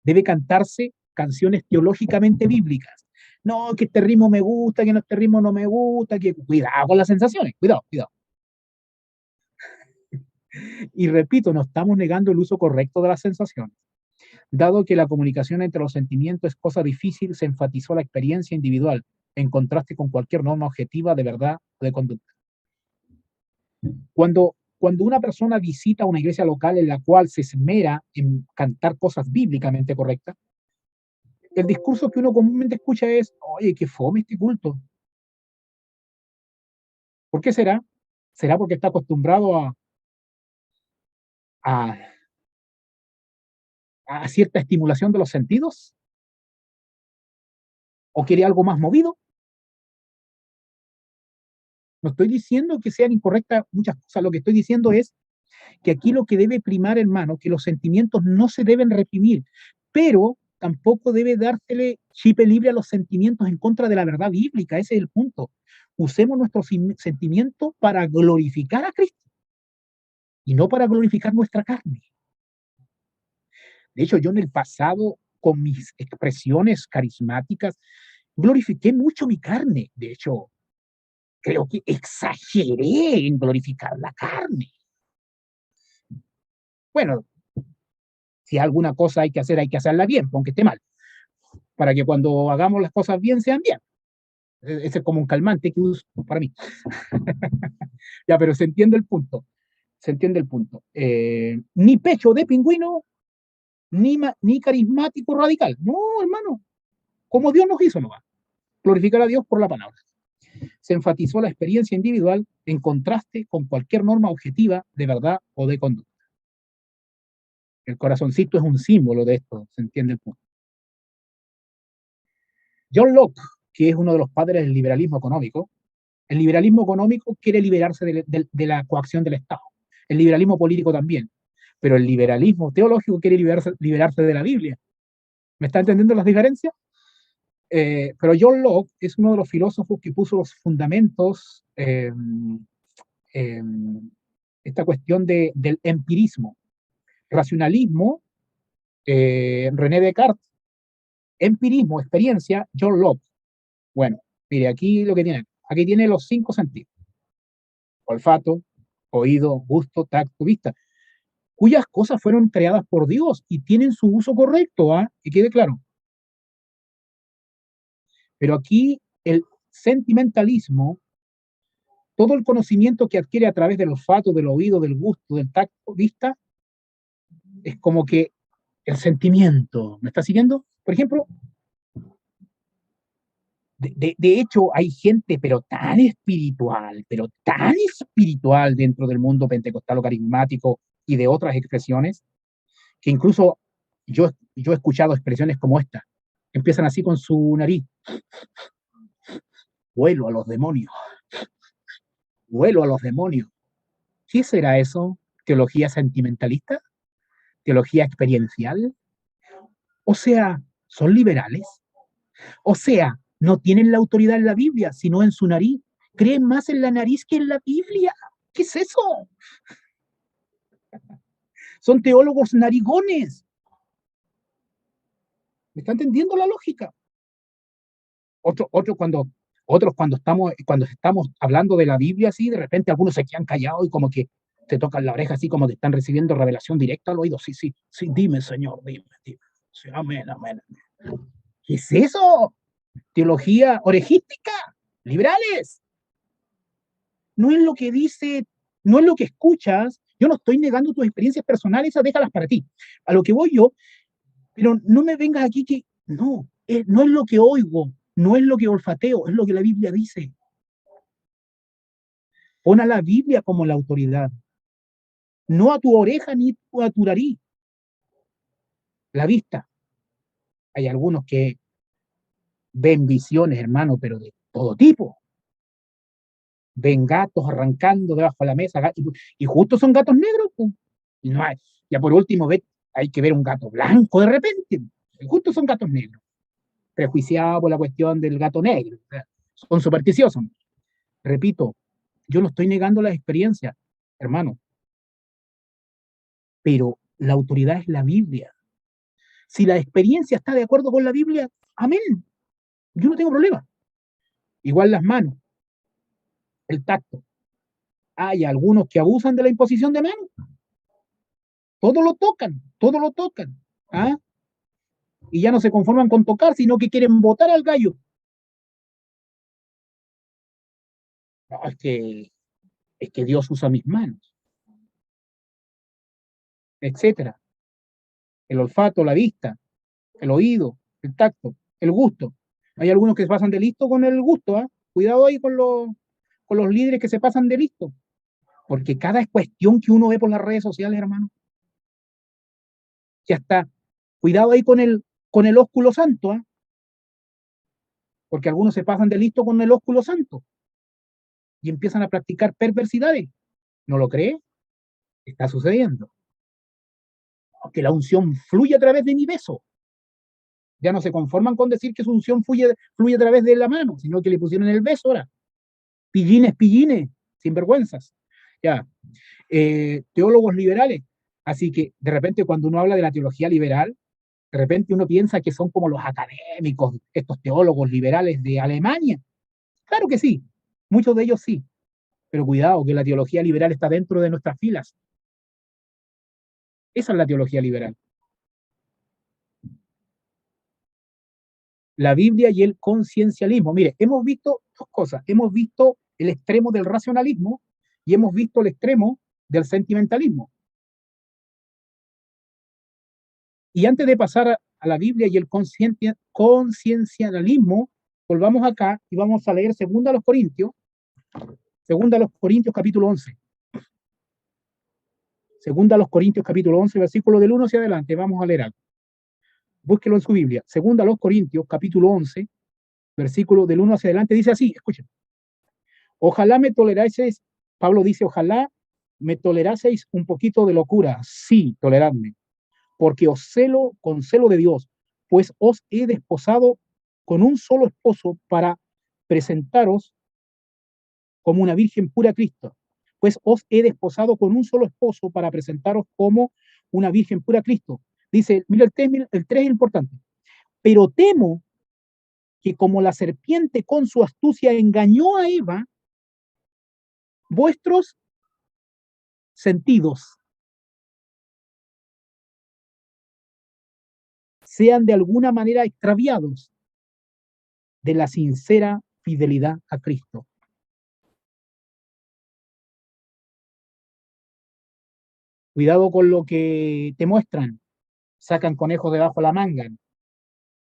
Debe cantarse canciones teológicamente bíblicas. No, que este ritmo me gusta, que no, este ritmo no me gusta, que cuidado con las sensaciones, cuidado, cuidado. Y repito, no estamos negando el uso correcto de las sensaciones. Dado que la comunicación entre los sentimientos es cosa difícil, se enfatizó la experiencia individual, en contraste con cualquier norma objetiva de verdad o de conducta. Cuando una persona visita una iglesia local en la cual se esmera en cantar cosas bíblicamente correctas, el discurso que uno comúnmente escucha es, oye, qué fome este culto. ¿Por qué será? ¿Será porque está acostumbrado a, a cierta estimulación de los sentidos? ¿O quiere algo más movido? No estoy diciendo que sean incorrectas muchas cosas, lo que estoy diciendo es que aquí lo que debe primar, hermano, que los sentimientos no se deben reprimir, pero tampoco debe dársele chip libre a los sentimientos en contra de la verdad bíblica, ese es el punto. Usemos nuestros sentimientos para glorificar a Cristo y no para glorificar nuestra carne. De hecho, yo en el pasado, con mis expresiones carismáticas, glorifiqué mucho mi carne. De hecho, creo que exageré en glorificar la carne. Bueno, si alguna cosa hay que hacerla bien, aunque esté mal, para que cuando hagamos las cosas bien sean bien. Ese es como un calmante que uso para mí. Ya, pero se entiende el punto. Se entiende el punto. Ni pecho de pingüino, ni carismático radical. No, hermano, como Dios nos hizo nomás. Glorificar a Dios por la palabra. Se enfatizó la experiencia individual en contraste con cualquier norma objetiva de verdad o de conducta. El corazoncito es un símbolo de esto, ¿se entiende el punto? John Locke, que es uno de los padres del liberalismo económico, el liberalismo económico quiere liberarse de la coacción del Estado. El liberalismo político también. Pero el liberalismo teológico quiere liberarse de la Biblia. ¿Me está entendiendo las diferencias? Pero John Locke es uno de los filósofos que puso los fundamentos, esta cuestión del empirismo. Racionalismo, René Descartes. Empirismo, experiencia, John Locke. Bueno, mire, aquí lo que tiene. Aquí tiene los 5 sentidos. Olfato, oído, gusto, tacto, vista, cuyas cosas fueron creadas por Dios y tienen su uso correcto, ¿ah? Que quede claro. Pero aquí el sentimentalismo, todo el conocimiento que adquiere a través del olfato, del oído, del gusto, del tacto, vista, es como que el sentimiento, ¿me está siguiendo? Por ejemplo, de hecho, hay gente, pero tan espiritual dentro del mundo pentecostal o carismático y de otras expresiones, que incluso yo he escuchado expresiones como esta. Empiezan así con su nariz. Vuelo a los demonios. Vuelo a los demonios. ¿Qué será eso? ¿Teología sentimentalista? ¿Teología experiencial? O sea, ¿son liberales? O sea, no tienen la autoridad en la Biblia, sino en su nariz. Creen más en la nariz que en la Biblia. ¿Qué es eso? Son teólogos narigones. ¿Me está entendiendo la lógica? Otro cuando estamos hablando de la Biblia, así, de repente algunos se quedan callados y como que te tocan la oreja, así como que están recibiendo revelación directa al oído. Sí, sí, sí, dime, Señor, dime, dime. Sí, amén, amén. ¿Qué es eso? Teología orejística, liberales. No es lo que dice, no es lo que escuchas. Yo no estoy negando tus experiencias personales, esas déjalas para ti. A lo que voy yo, pero no me vengas aquí que no, no es lo que oigo, no es lo que olfateo, es lo que la Biblia dice. Pon a la Biblia como la autoridad, no a tu oreja ni a tu nariz. La vista. Hay algunos que ven visiones, hermano, pero de todo tipo. Ven gatos arrancando debajo de la mesa, y justo son gatos negros. Pues. Y no hay, ya por último, hay que ver un gato blanco de repente. Y justo son gatos negros. Prejuiciados por la cuestión del gato negro. O sea, son supersticiosos. Repito, yo no estoy negando las experiencias, hermano, pero la autoridad es la Biblia. Si la experiencia está de acuerdo con la Biblia, amén. Yo no tengo problema. Igual las manos, el tacto. Hay algunos que abusan de la imposición de manos. Todo lo tocan, todo lo tocan. ¿Ah? Y ya no se conforman con tocar, sino que quieren botar al gallo. No, es que Dios usa mis manos, etcétera. El olfato, la vista, el oído, el tacto, el gusto. Hay algunos que se pasan de listo con el gusto, ¿ah? Cuidado ahí con los líderes que se pasan de listo. Porque cada cuestión que uno ve por las redes sociales, hermano, ya está. Cuidado ahí con el ósculo santo, ¿eh? Porque algunos se pasan de listo con el ósculo santo y empiezan a practicar perversidades. ¿No lo cree? Está sucediendo. Que la unción fluye a través de mi beso. Ya no se conforman con decir que su unción fluye a través de la mano, sino que le pusieron el beso ahora. Pillines, pillines, sinvergüenzas. Ya. Teólogos liberales. Así que de repente cuando uno habla de la teología liberal, de repente uno piensa que son como los académicos, estos teólogos liberales de Alemania. Claro que sí, muchos de ellos sí, pero cuidado que la teología liberal está dentro de nuestras filas. Esa es la teología liberal. La Biblia y el conciencialismo. Mire, hemos visto dos cosas. Hemos visto el extremo del racionalismo y hemos visto el extremo del sentimentalismo. Y antes de pasar a la Biblia y el conciencialismo, volvamos acá y vamos a leer 2 Corintios capítulo 11. 2 Corintios capítulo 11, versículo del 1 hacia adelante. Vamos a leer algo. Búsquelo en su Biblia. 2 Corintios capítulo 11, versículo del 1 hacia adelante. Dice así, escuchen. Ojalá me toleraseis, Pablo dice, ojalá me toleraseis un poquito de locura. Sí, toleradme. Porque os celo con celo de Dios, pues os he desposado con un solo esposo para presentaros como una virgen pura a Cristo. Pues os he desposado con un solo esposo para presentaros como una virgen pura a Cristo. Dice, mira el 3 es importante. Pero temo que como la serpiente con su astucia engañó a Eva, vuestros sentidos sean de alguna manera extraviados de la sincera fidelidad a Cristo. Cuidado con lo que te muestran. Sacan conejos debajo de la manga.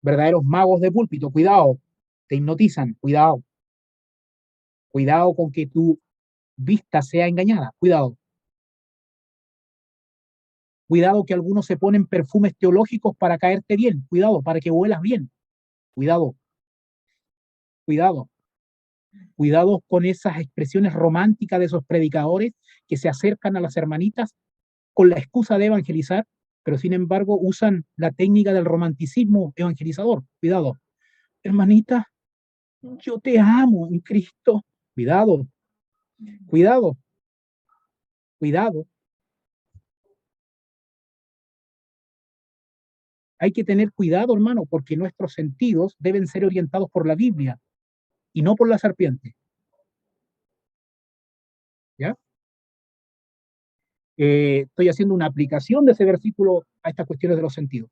Verdaderos magos de púlpito. Cuidado. Te hipnotizan. Cuidado. Cuidado con que tu vista sea engañada. Cuidado. Cuidado que algunos se ponen perfumes teológicos para caerte bien. Cuidado, para que huelas bien. Cuidado. Cuidado. Cuidado con esas expresiones románticas de esos predicadores que se acercan a las hermanitas con la excusa de evangelizar, pero sin embargo usan la técnica del romanticismo evangelizador. Cuidado. Hermanita, yo te amo en Cristo. Cuidado, cuidado, cuidado. Hay que tener cuidado, hermano, porque nuestros sentidos deben ser orientados por la Biblia y no por la serpiente. ¿Ya? Estoy haciendo una aplicación de ese versículo a estas cuestiones de los sentidos.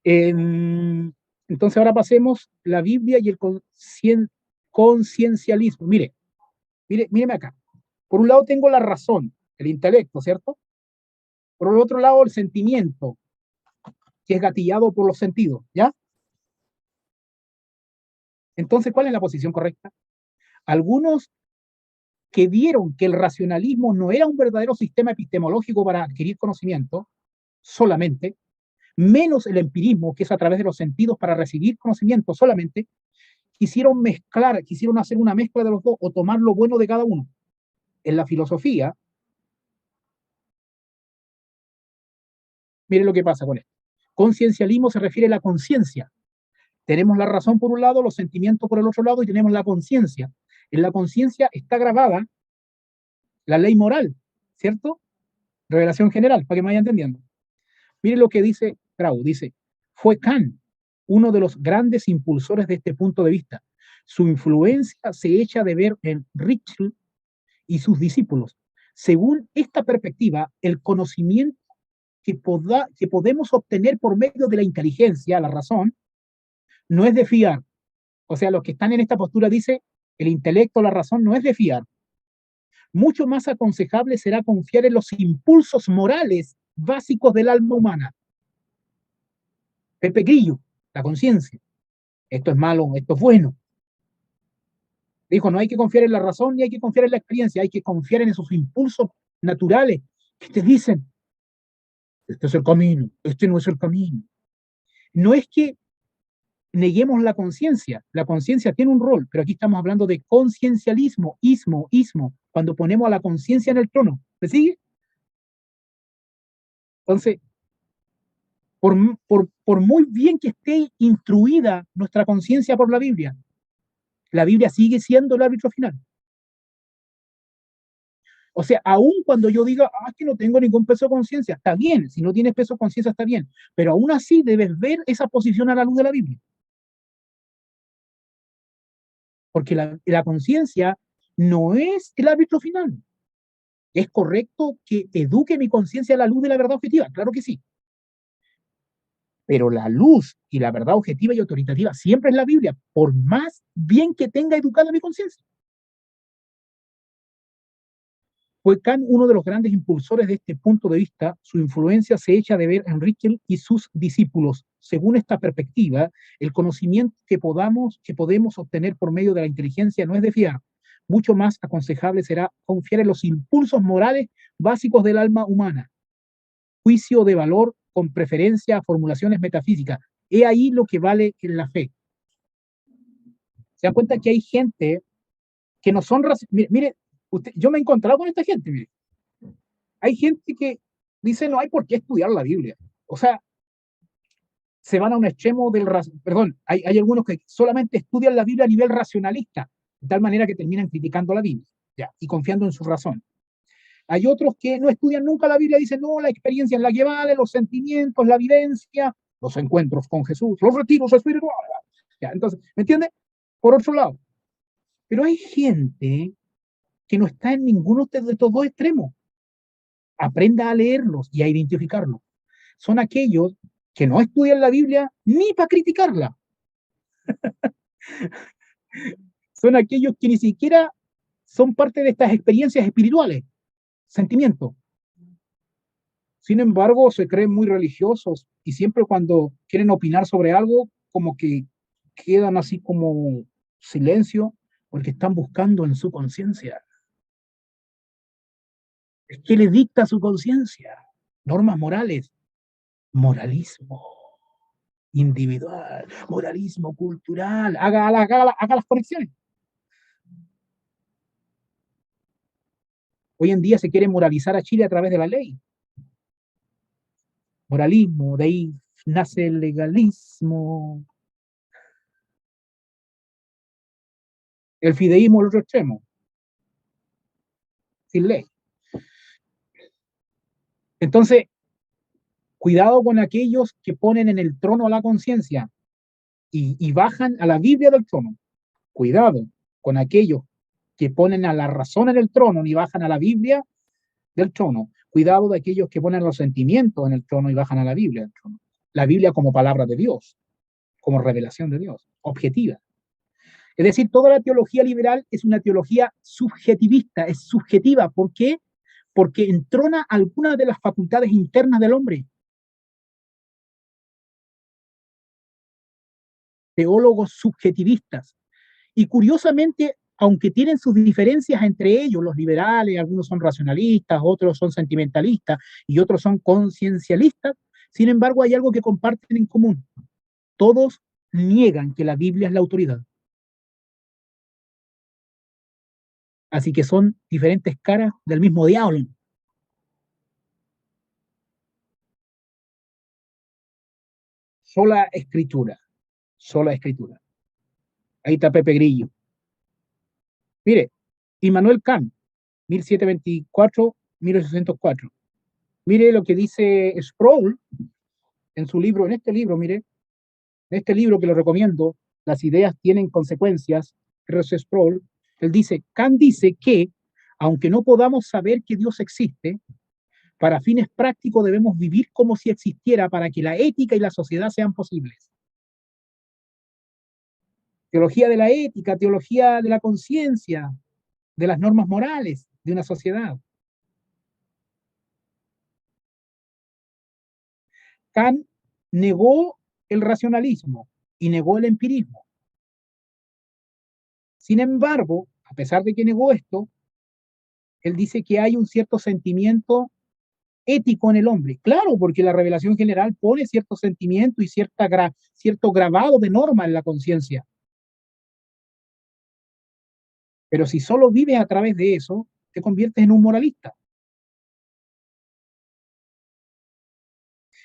Entonces ahora pasemos la Biblia y el conciencialismo. Míreme acá. Por un lado tengo la razón, el intelecto, ¿cierto? Por el otro lado el sentimiento, que es gatillado por los sentidos, ¿ya? Entonces, ¿cuál es la posición correcta? Algunos que vieron que el racionalismo no era un verdadero sistema epistemológico para adquirir conocimiento solamente, menos el empirismo, que es a través de los sentidos para recibir conocimiento solamente, quisieron hacer una mezcla de los dos o tomar lo bueno de cada uno. En la filosofía, mire lo que pasa con esto. Conciencialismo se refiere a la conciencia. Tenemos la razón por un lado, los sentimientos por el otro lado y tenemos la conciencia. En la conciencia está grabada la ley moral, ¿cierto? Revelación general, para que me vaya entendiendo. Mire lo que dice Grau, dice, fue Kant uno de los grandes impulsores de este punto de vista. Su influencia se echa de ver en Ritschl y sus discípulos. Según esta perspectiva, el conocimiento que podemos obtener por medio de la inteligencia, la razón, no es de fiar. O sea, los que están en esta postura dice, el intelecto, la razón, no es de fiar. Mucho más aconsejable será confiar en los impulsos morales básicos del alma humana. Pepe Grillo, la conciencia. Esto es malo, esto es bueno. Dijo, no hay que confiar en la razón ni hay que confiar en la experiencia, hay que confiar en esos impulsos naturales que te dicen, este es el camino, este no es el camino. No es que neguemos la conciencia tiene un rol, pero aquí estamos hablando de conciencialismo, ismo, cuando ponemos a la conciencia en el trono. ¿Me sigue? Entonces, por muy bien que esté instruida nuestra conciencia por la Biblia sigue siendo el árbitro final. O sea, aun cuando yo diga, que no tengo ningún peso de conciencia, está bien, si no tienes peso de conciencia está bien, pero aún así debes ver esa posición a la luz de la Biblia. Porque la conciencia no es el árbitro final. ¿Es correcto que eduque mi conciencia a la luz de la verdad objetiva? Claro que sí. Pero la luz y la verdad objetiva y autoritativa siempre es la Biblia, por más bien que tenga educada mi conciencia. Fue Kant uno de los grandes impulsores de este punto de vista. Su influencia se echa de ver en Ritschl y sus discípulos. Según esta perspectiva, el conocimiento que podemos obtener por medio de la inteligencia no es de fiar. Mucho más aconsejable será confiar en los impulsos morales básicos del alma humana. Juicio de valor con preferencia a formulaciones metafísicas. He ahí lo que vale en la fe. Se dan cuenta que hay gente que no son mire, yo me he encontrado con esta gente, mire. Hay gente que dice no hay por qué estudiar la Biblia. O sea, se van a un extremo del perdón, hay algunos que solamente estudian la Biblia a nivel racionalista, de tal manera que terminan criticando la Biblia, ya, y confiando en su razón. Hay otros que no estudian nunca la Biblia, dicen no, la experiencia es la que vale, los sentimientos, la vivencia, los encuentros con Jesús, los retiros espirituales. Ya, entonces, ¿me entiende? Por otro lado, pero hay gente que no está en ninguno de estos dos extremos. Aprenda a leerlos y a identificarlos. Son aquellos que no estudian la Biblia ni para criticarla. Son aquellos que ni siquiera son parte de estas experiencias espirituales, sentimientos. Sin embargo, se creen muy religiosos y siempre cuando quieren opinar sobre algo, como que quedan así como silencio, porque están buscando en su conciencia. ¿Qué le dicta su conciencia? Normas morales, moralismo individual, moralismo cultural. Haga las conexiones. Hoy en día se quiere moralizar a Chile a través de la ley. Moralismo, de ahí nace el legalismo. El fideísmo al otro extremo, sin ley. Entonces, cuidado con aquellos que ponen en el trono a la conciencia y bajan a la Biblia del trono. Cuidado con aquellos que ponen a la razón en el trono y bajan a la Biblia del trono. Cuidado de aquellos que ponen los sentimientos en el trono y bajan a la Biblia del trono. La Biblia como palabra de Dios, como revelación de Dios, objetiva. Es decir, toda la teología liberal es una teología subjetivista, es subjetiva. ¿Por qué? Porque entrona algunas de las facultades internas del hombre. Teólogos subjetivistas. Y curiosamente, aunque tienen sus diferencias entre ellos, los liberales, algunos son racionalistas, otros son sentimentalistas y otros son conciencialistas, sin embargo hay algo que comparten en común. Todos niegan que la Biblia es la autoridad. Así que son diferentes caras del mismo diablo. Sola escritura, sola escritura. Ahí está Pepe Grillo. Mire, Immanuel Kant, 1724-1804. Mire lo que dice Sproul en su libro, en este libro, mire, en este libro que lo recomiendo, Las ideas tienen consecuencias, R.C. Sproul, él dice, Kant dice que, aunque no podamos saber que Dios existe, para fines prácticos debemos vivir como si existiera para que la ética y la sociedad sean posibles. Teología de la ética, teología de la conciencia, de las normas morales de una sociedad. Kant negó el racionalismo y negó el empirismo. Sin embargo, a pesar de que negó esto, él dice que hay un cierto sentimiento ético en el hombre. Claro, porque la revelación general pone cierto sentimiento y cierto grabado de norma en la conciencia. Pero si solo vives a través de eso, te conviertes en un moralista.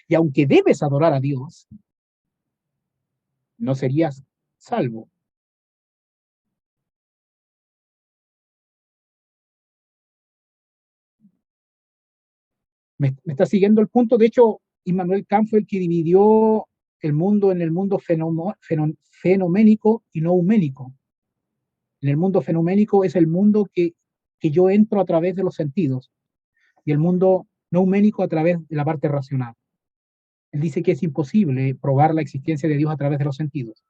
Y aunque debes adorar a Dios, no serías salvo. ¿Me está siguiendo el punto? De hecho, Immanuel Kant fue el que dividió el mundo en el mundo fenoménico y no euménico. En el mundo fenoménico es el mundo que yo entro a través de los sentidos y el mundo no euménico a través de la parte racional. Él dice que es imposible probar la existencia de Dios a través de los sentidos.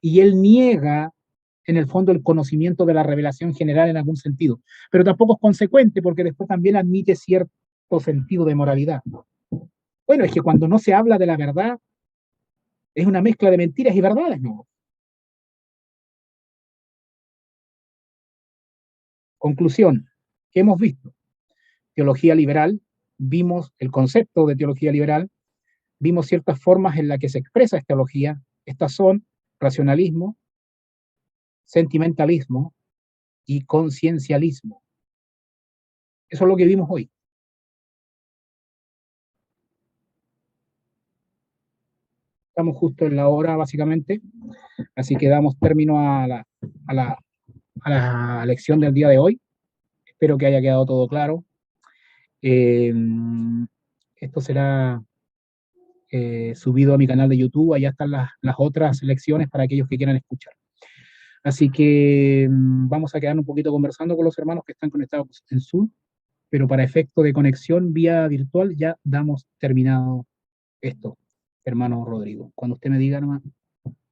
Y él niega en el fondo el conocimiento de la revelación general en algún sentido, pero tampoco es consecuente porque después también admite cierto sentido de moralidad. Bueno, es que cuando no se habla de la verdad, es una mezcla de mentiras y verdades, ¿no? Conclusión, ¿qué hemos visto? Teología liberal, vimos el concepto de teología liberal, vimos ciertas formas en las que se expresa esta teología. Estas son racionalismo, sentimentalismo y conciencialismo. Eso es lo que vimos hoy. Estamos justo en la hora, básicamente, así que damos término a la, a la lección del día de hoy. Espero que haya quedado todo claro. Eh, Esto será subido a mi canal de YouTube. Allá están las otras lecciones para aquellos que quieran escuchar. Así que vamos a quedar un poquito conversando con los hermanos que están conectados en Zoom, pero para efecto de conexión vía virtual ya damos terminado esto, hermano Rodrigo. Cuando usted me diga, hermano.